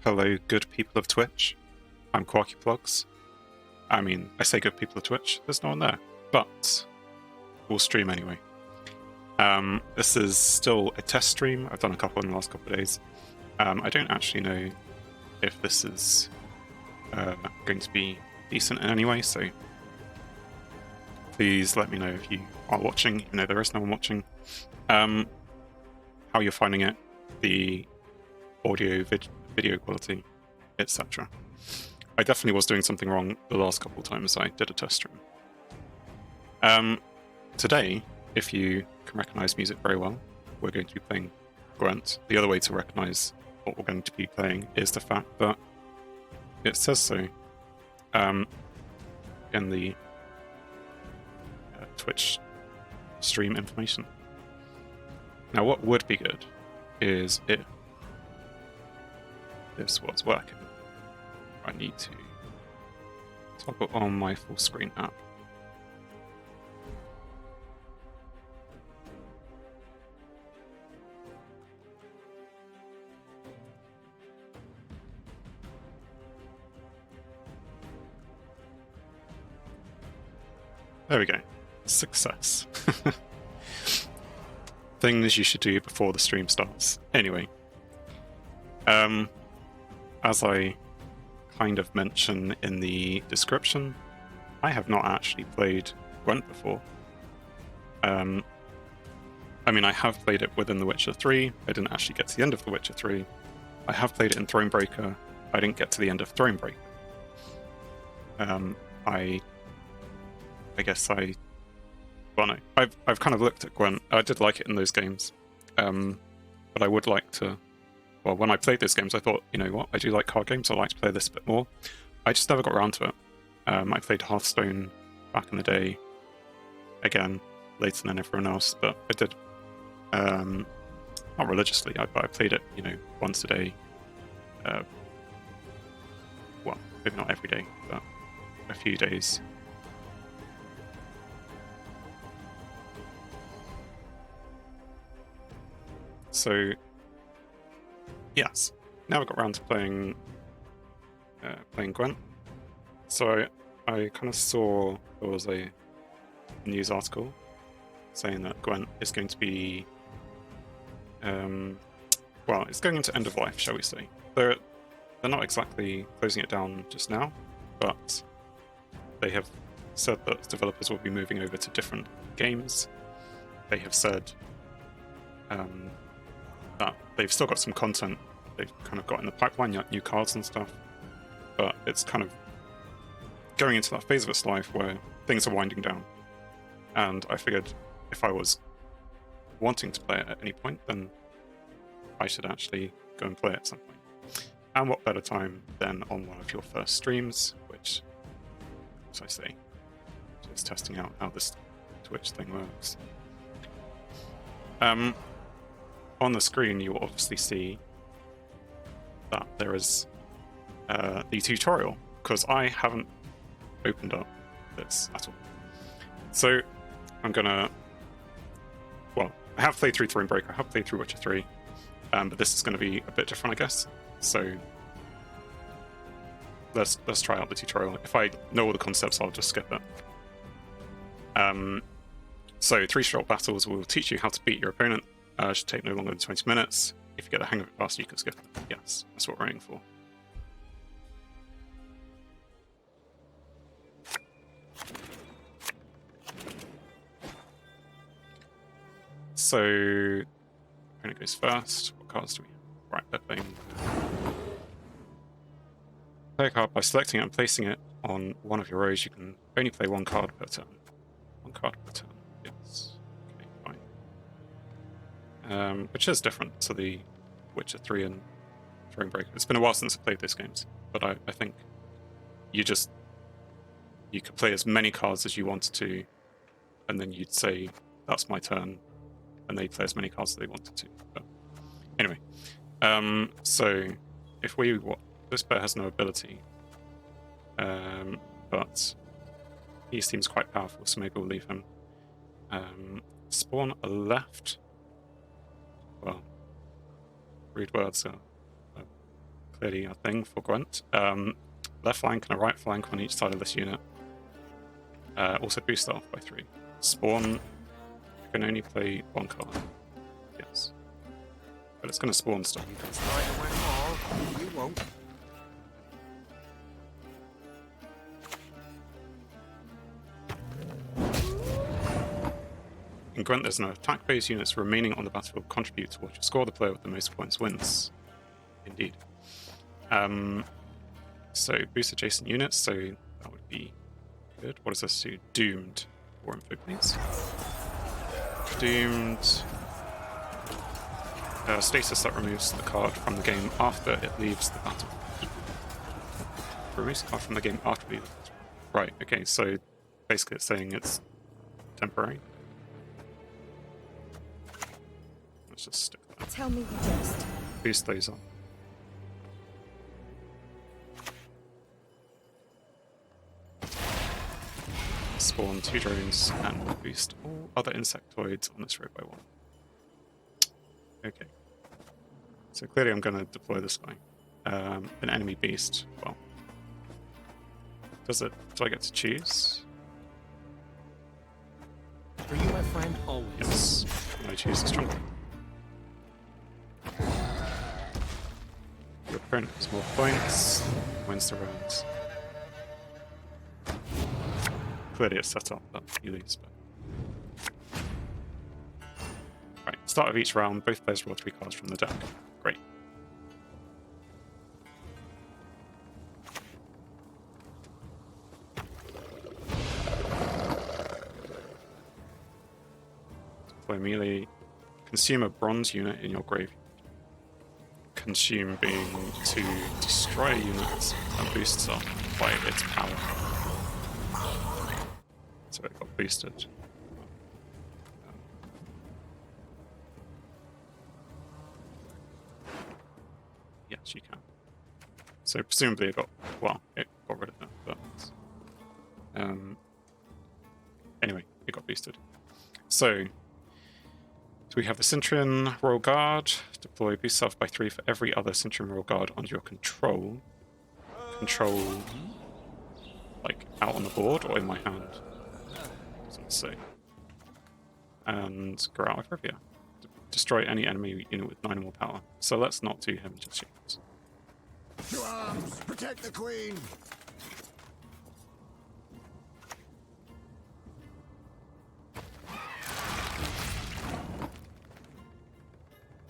Hello, good people of Twitch. I'm Quarky Plugs. I mean, I say good people of Twitch, there's no one there, but we'll stream anyway. This is still a test stream. I've done a couple in the last couple of days. I don't actually know if this is going to be decent in any way, so please let me know if you are watching, even though there is no one watching, how you're finding it, the audio, video quality, etc. I definitely was doing something wrong the last couple of times I did a test stream. Today, if you can recognize music very well, we're going to be playing Gwent. The other way to recognize what we're going to be playing is the fact that it says so in the Twitch stream information. Now, what would be good is if this was working. I need to toggle on my full screen app. There we go. Success. Things you should do before the stream starts. Anyway, as I kind of mention in the description, I have not actually played Gwent before. I mean, I have played it within The Witcher 3. I didn't actually get to the end of The Witcher 3. I have played it in Thronebreaker. I didn't get to the end of Thronebreaker. I guess well, no. I've kind of looked at Gwent. I did like it in those games. But I would like to... Well, when I played those games, I thought, you know what, I do like card games, I'd like to play this a bit more. I just never got around to it. I played Hearthstone back in the day, again, later than everyone else, but I did, not religiously, but I played it, you know, once a day. Well, maybe not every day, but a few days. So, yes, now I got around to playing Gwent. So I kind of saw there was a news article saying that Gwent is going to be, well, it's going into end of life, shall we say. They're not exactly closing it down just now, but they have said that developers will be moving over to different games. They have said that they've still got some content they've kind of got in the pipeline, new cards and stuff, but it's kind of going into that phase of its life where things are winding down. And I figured if I was wanting to play it at any point, then I should actually go and play it at some point. And what better time than on one of your first streams, which, as I say, is testing out how this Twitch thing works. On the screen, you will obviously see that there is the tutorial, because I haven't opened up this at all. So I'm gonna, well, I have played through Thronebreaker, I have played through Witcher 3, but this is going to be a bit different, I guess. So let's try out the tutorial. If I know all the concepts, I'll just skip it. So 3 short battles will teach you how to beat your opponent. Should take no longer than 20 minutes. If you get the hang of it faster, you can skip it. Yes, that's what we're aiming for. So, opponent goes first. What cards do we have? Right, they're playing. Play a card by selecting it and placing it on one of your rows. You can only play 1 card per turn. 1 card per turn, yes. Okay, fine. Which is different to the Witcher 3 and Thronebreaker. It's been a while since I played those games, but I think you could play as many cards as you wanted to, and then you'd say, that's my turn, and they'd play as many cards as they wanted to. But anyway, so if this player has no ability, but he seems quite powerful, so maybe we'll leave him. Spawn a left. Well, rude words are clearly a thing for Gwent. Left flank and a right flank on each side of this unit. Also boost that off by 3. Spawn, you can only play 1 card. Yes. But it's going to spawn stuff. You can try to win all, you won't. In Gwent, there's no attack-based units remaining on the battlefield contribute towards your score. The player with the most points wins. Indeed. So boost adjacent units, so that would be good. What does this do? Doomed. War info, please. Doomed. Status that removes the card from the game after it leaves the battlefield. Removes the card from the game after it leaves the battlefield. Right, okay, so basically it's saying it's temporary. Let's just stick that. Tell me the rest. Boost those on. Spawn 2 drones and boost all other insectoids on this row by 1. Okay. So clearly I'm going to deploy this guy. An enemy beast. Well, do I get to choose? For you, my friend, always. Yes. I choose the stronger. Your opponent has more points, wins the rounds. Clearly it's set up that you lose, but... Right, start of each round, both players draw 3 cards from the deck. Great. Deploy melee. Consume a bronze unit in your graveyard. Consume being to destroy a unit that boosts up by its power. So it got boosted. Yes, you can. So presumably it got, well, it got rid of it, but anyway, it got boosted. So we have the Centurion Royal Guard. Deploy boost self by 3 for every other Centurion Royal Guard under your control. Control, like, out on the board or in my hand. So let's see. And go out of Rivia. Destroy any enemy unit with 9 or more power. So let's not do him just yet. To arms! Protect the Queen!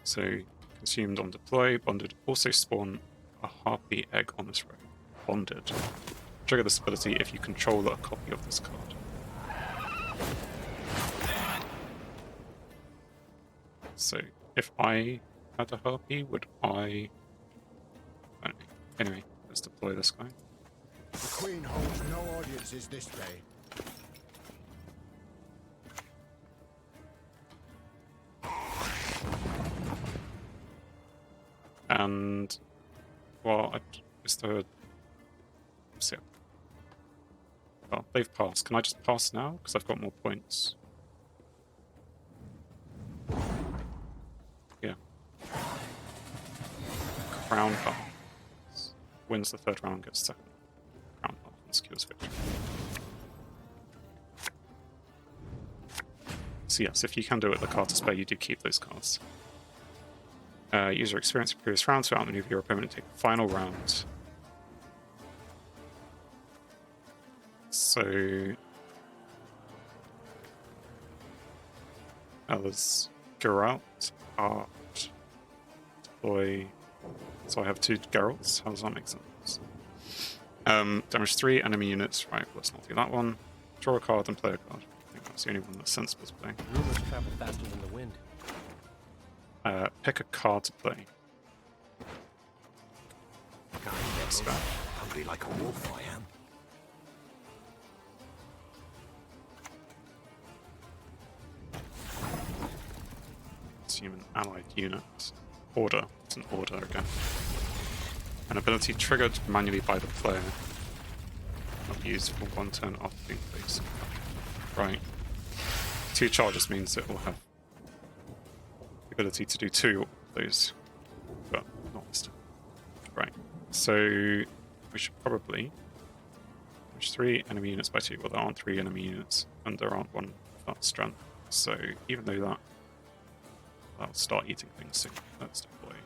So, consumed on deploy, bonded, also spawn a harpy egg on this row. Bonded. Trigger this ability if you control a copy of this card. So, if I had a harpy, would I don't know. Anyway, let's deploy this guy. The Queen holds no audiences this day. And, well, is there... So, well, they've passed. Can I just pass now? Because I've got more points. Yeah. Crown pass. Wins the 3rd round, gets 2nd. Crown pass and secures victory. So yes, if you can do it with the card to spare, you do keep those cards. Use your experience in previous rounds to outmaneuver your opponent and take the final round. So... let's go out, art, deploy. So I have 2 Geralts. How does that make sense? Damage 3 enemy units. Right, let's not do that one. Draw a card and play a card. I think that's the only one that's sensible to play. Rumors travel faster than the wind. Pick a card to play. Hungry like a wolf, I am. Assume an allied unit. Order. It's an order again. An ability triggered manually by the player. Not used for 1 turn after being placed. Right. 2 charges means it will have the ability to do 2 of those, but not this time. Right. So we should probably push 3 enemy units by 2. Well, there aren't 3 enemy units, and there aren't 1 of that strength. So even though that'll start eating things soon, let's deploy.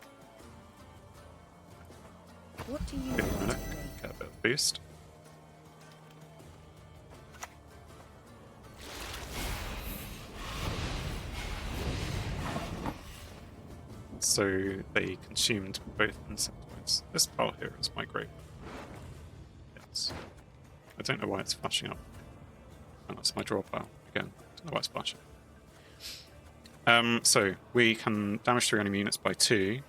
What do you Give it a want minute, today? get a bit of boost. So they consumed both insectoids. This pile here is my grave. Yes. I don't know why it's flashing up. And that's my draw pile. Again, don't know why it's flashing. So we can damage 3 enemy units by 2,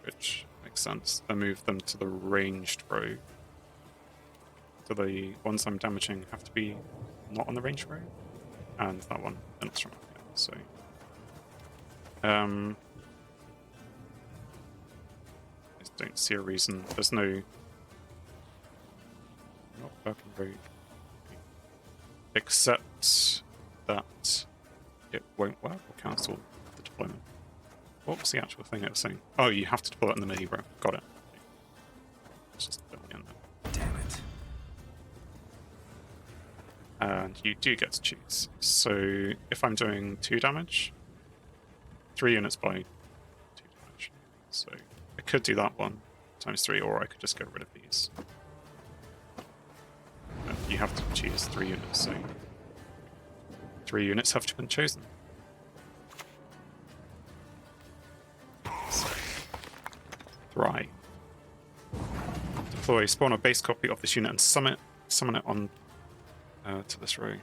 which makes sense. Then move them to the ranged row. So the ones I'm damaging have to be not on the ranged row, and that one, they're not strong enough yet. So, I just don't see a reason. There's no not working road, except that it won't work or cancel the deployment. What was the actual thing it was saying? Oh, you have to deploy it in the midi row. Got it. Let's just put it in there. Damn it. And you do get to choose. So if I'm doing 2 damage, 3 units by 2 damage. So I could do that one times 3, or I could just get rid of these. And you have to choose 3 units, so 3 units have to be chosen. So, right. Deploy, spawn a base copy of this unit and summon it on to this row.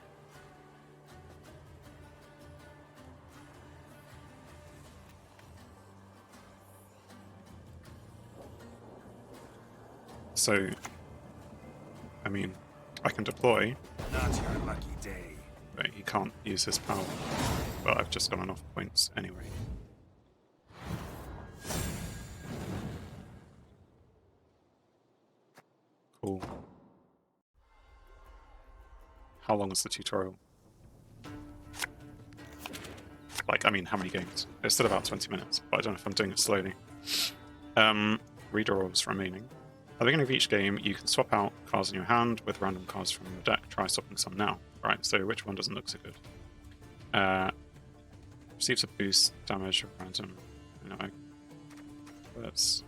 So, I mean, I can deploy, Not your lucky day. but he can't use his power. But I've just got enough points anyway. Cool. How long is the tutorial? Like, I mean, how many games? It's still about 20 minutes, but I don't know if I'm doing it slowly. Redraws remaining. At the beginning of each game, you can swap out cards in your hand with random cards from your deck. Try swapping some now. Right, so which one doesn't look so good? Receives a boost, damage, random. You know, that's...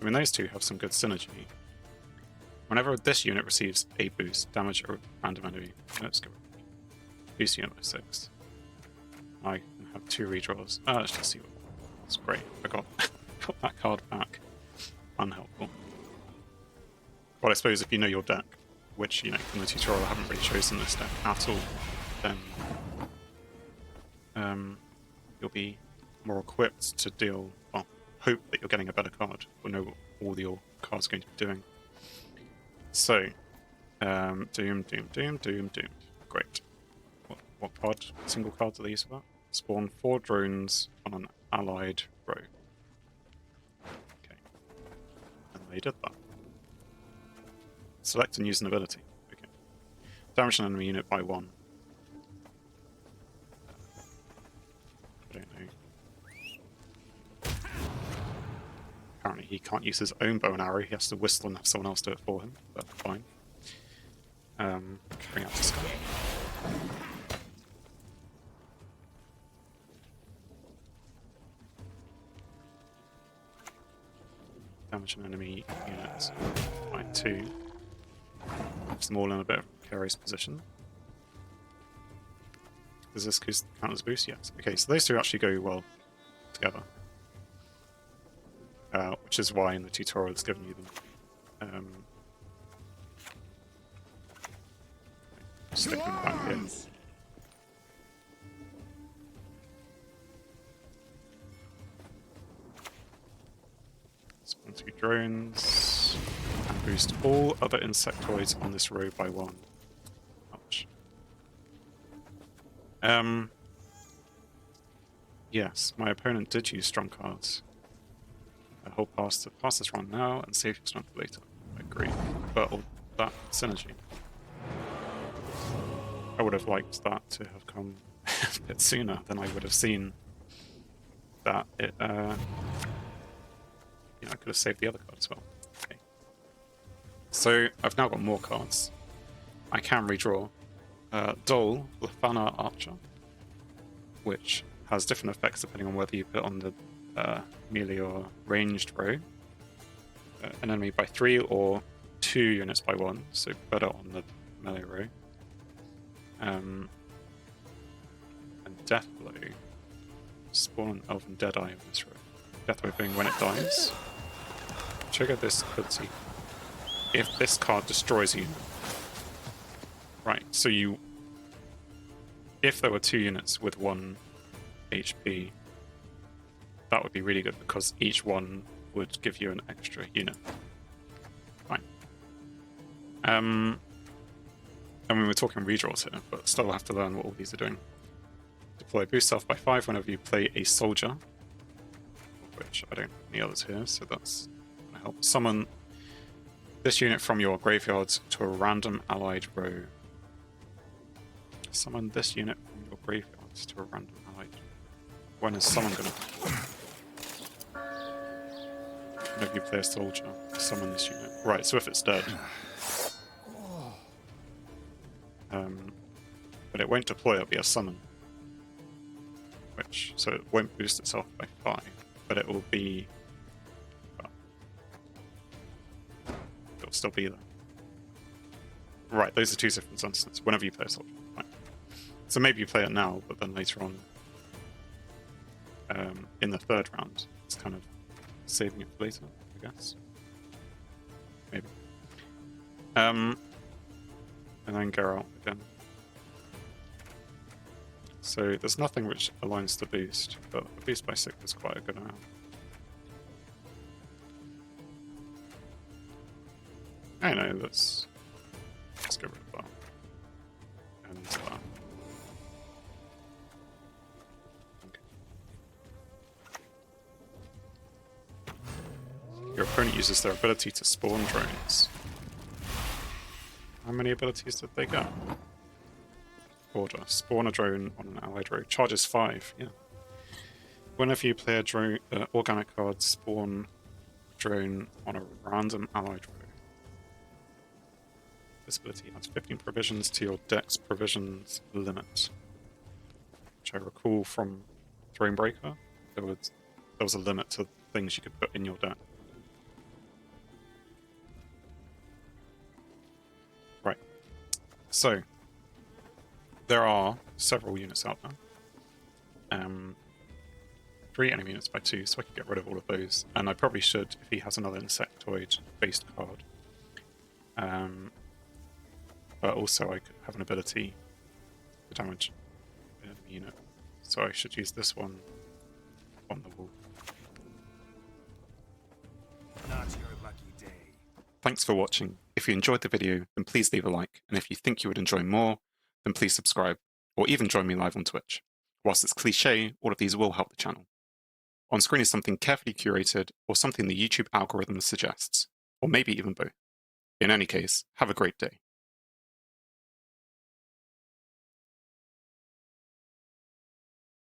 I mean, those two have some good synergy. Whenever this unit receives a boost, damage or random enemy, let's go. Boost unit by 6. I can have 2 redraws. Let's just see what. That's great. I got that card back. Unhelpful. Well, I suppose if you know your deck, which, you know, from the tutorial I haven't really chosen this deck at all, then you'll be more equipped to deal, well, hope that you're getting a better card, or know what all your cards are going to be doing. So, doomed. Great. What card? Single cards are these for that? Spawn 4 drones on an allied row. Okay. And they did that. Select and use an ability. Okay. Damage an enemy unit by 1. I don't know. Apparently he can't use his own bow and arrow, he has to whistle and have someone else do it for him, but fine. Bring out the skull. Damage an enemy unit by 2. Puts them all in a bit of a precarious position. Does this count as a boost? Yes. Okay, so those two actually go well together. Which is why in the tutorial it's given you them. Stick them back in. Spawn 2 drones. And boost all other insectoids on this row by 1. Ouch. Yes, my opponent did use strong cards. I hold pass this round now and save your strength later. I agree. But all that synergy. I would have liked that to have come a bit sooner. Then I would have seen that it you know, I could have saved the other card as well. Okay. So I've now got more cards. I can redraw Dole, Lafana Archer, which has different effects depending on whether you put on the melee or ranged row. An enemy by 3 or 2 units by 1, so better on the melee row. And Deathblow. Spawn an Elven Deadeye on this row. Deathblow being when it dies. Trigger this ability if this card destroys a unit. Right, so you... If there were 2 units with 1 HP, that would be really good because each one would give you an extra unit. Fine. And we were talking redraws here, but still have to learn what all these are doing. Deploy boost self by 5 whenever you play a soldier, which I don't have any others here, so that's going to help. Summon this unit from your graveyard to a random allied row. Summon this unit from your graveyard to a random allied. When is summon going to happen? Whenever you play a soldier, summon this unit. Right, so if it's dead. But it won't deploy, it'll be a summon. So it won't boost itself by 5, but it will be... Well, it'll still be there. Right, those are 2 different instances, whenever you play a soldier. Right. So maybe you play it now, but then later on, in the 3rd round, it's kind of saving it for later, I guess. Maybe. And then Geralt again. So there's nothing which aligns to boost, but a boost by 6 is quite a good amount. I know, let's get rid of that. And that. Okay. Your opponent uses their ability to spawn drones. How many abilities did they get? Order. Spawn a drone on an allied row. Charges 5, yeah. Whenever you play a drone, organic card, spawn a drone on a random allied row. This ability adds 15 provisions to your deck's provisions limit. Which I recall from Thronebreaker, there was a limit to things you could put in your deck. Right. So, there are several units out there. 3 enemy units by 2, so I can get rid of all of those. And I probably should if he has another insectoid-based card. But also I could have an ability to damage an enemy unit. So I should use this one on the wall. Not your lucky day. Thanks for watching. If you enjoyed the video, then please leave a like. And if you think you would enjoy more, then please subscribe, or even join me live on Twitch. Whilst it's cliche, all of these will help the channel. On screen is something carefully curated, or something the YouTube algorithm suggests, or maybe even both. In any case, have a great day.